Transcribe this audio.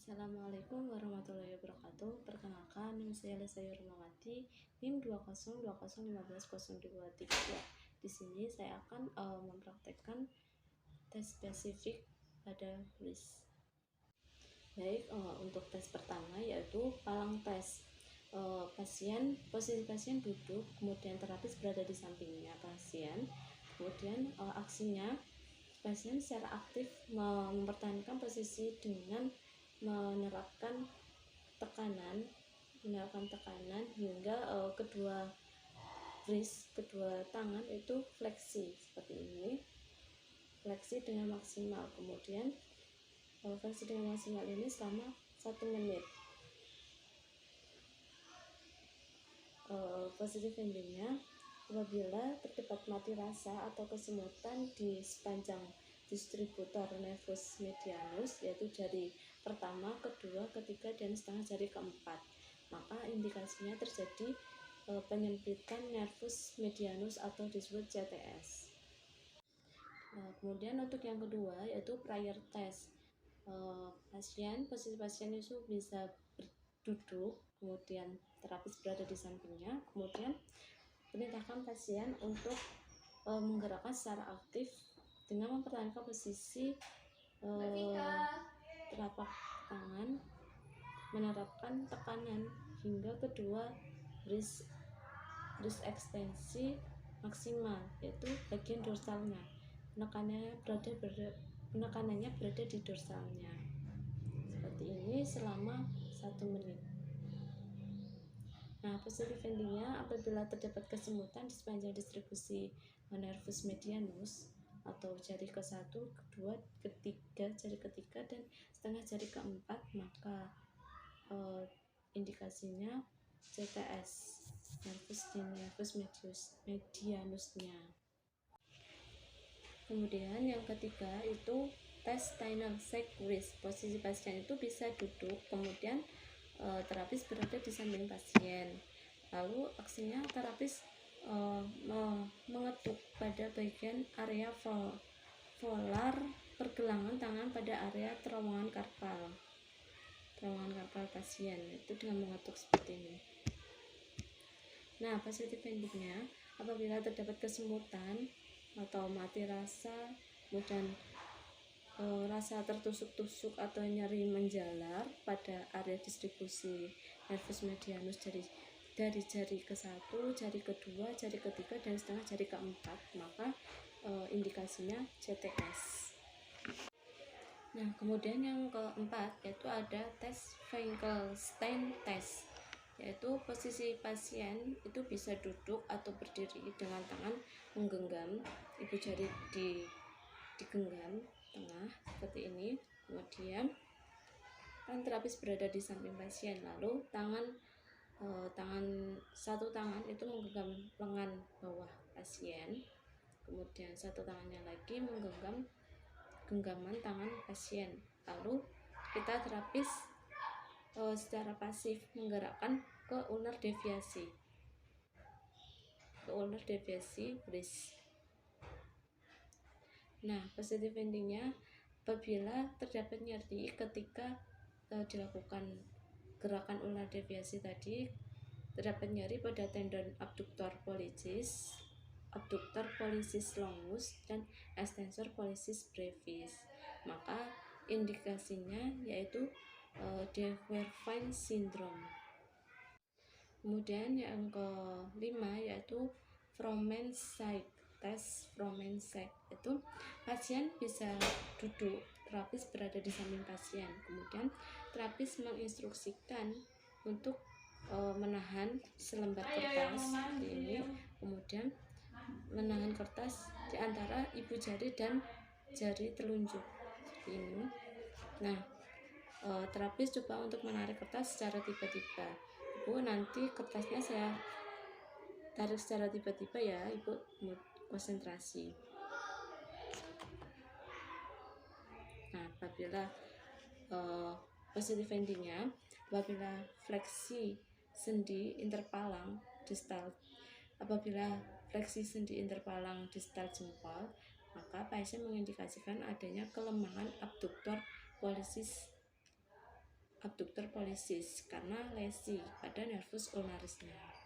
Assalamualaikum warahmatullahi wabarakatuh. Perkenalkan, nama saya Lesa Yurmawati, NIM 202015023. Di sini saya akan mempraktekkan tes spesifik pada WIS. Baik, untuk tes pertama yaitu palang tes. Posisi pasien duduk, kemudian terapis berada di sampingnya pasien. Kemudian aksinya, pasien secara aktif mempertahankan posisi dengan menerapkan tekanan hingga kedua tangan itu fleksi seperti ini, fleksi dengan maksimal. Kemudian fleksi dengan maksimal ini selama 1 menit. Positif endingnya, apabila terdapat mati rasa atau kesemutan di sepanjang distributor nervus medianus, yaitu jari pertama, kedua, ketiga, dan setengah jari keempat, maka indikasinya terjadi penyempitan nervus medianus atau disebut CTS. Kemudian untuk yang kedua yaitu prior test. Posisi pasien itu bisa duduk, kemudian terapis berada di sampingnya, kemudian perintahkan pasien untuk menggerakkan secara aktif dengan mempertahankan posisi telapak tangan, menerapkan tekanan hingga kedua wrist ekstensi maksimal, yaitu bagian dorsalnya. Penekanannya berada di dorsalnya. Seperti ini selama 1 menit. Nah, positif endingnya, apabila terdapat kesemutan di sepanjang distribusi nervus medianus atau jari ke-1, kedua, ketiga, jari ketiga, dan setengah jari keempat, maka indikasinya CTS, nervus medianusnya. Kemudian yang ketiga itu tes Steiner-Sachs WIS. Posisi pasien itu bisa duduk, kemudian terapis berada di samping pasien. Lalu aksinya terapis mengetuk pada bagian area volar pergelangan tangan pada area terowongan karpal pasien, itu dengan mengetuk seperti ini. Nah, positif endingnya, apabila terdapat kesemutan atau mati rasa, kemudian rasa tertusuk-tusuk atau nyeri menjalar pada area distribusi nervus medianus dari jari ke-1, jari kedua, jari ketiga, dan setengah jari keempat, maka indikasinya CTS. Nah, kemudian yang keempat yaitu ada tes Finkelstein test, yaitu posisi pasien itu bisa duduk atau berdiri dengan tangan menggenggam, ibu jari digenggam tengah seperti ini. Kemudian terapis berada di samping pasien, lalu satu tangan itu menggenggam lengan bawah pasien, kemudian satu tangannya lagi menggenggam genggaman tangan pasien. Lalu kita terapis secara pasif menggerakkan ke ulnar deviasi wrist. Nah, positif endingnya, apabila terdapat nyeri ketika dilakukan gerakan ulnar deviasi tadi, terdapat nyeri pada tendon abductor pollicis longus dan extensor pollicis brevis, maka indikasinya yaitu De Quervain syndrome. Kemudian yang kelima yaitu Froment-Sachs tes. Itu pasien bisa duduk, terapis berada di samping pasien, kemudian terapis menginstruksikan untuk menahan selembar kertas seperti ini, kemudian menahan kertas di antara ibu jari dan jari telunjuk ini. Nah, terapis coba untuk menarik kertas secara tiba-tiba. Ibu, nanti kertasnya saya tarik secara tiba-tiba ya, ibu konsentrasi. Nah, apabila positif endingnya, apabila fleksi sendi interpalang distal jempol, maka pasien mengindikasikan adanya kelemahan abductor pollicis abductor pollicis karena lesi pada nervus ulnarisnya.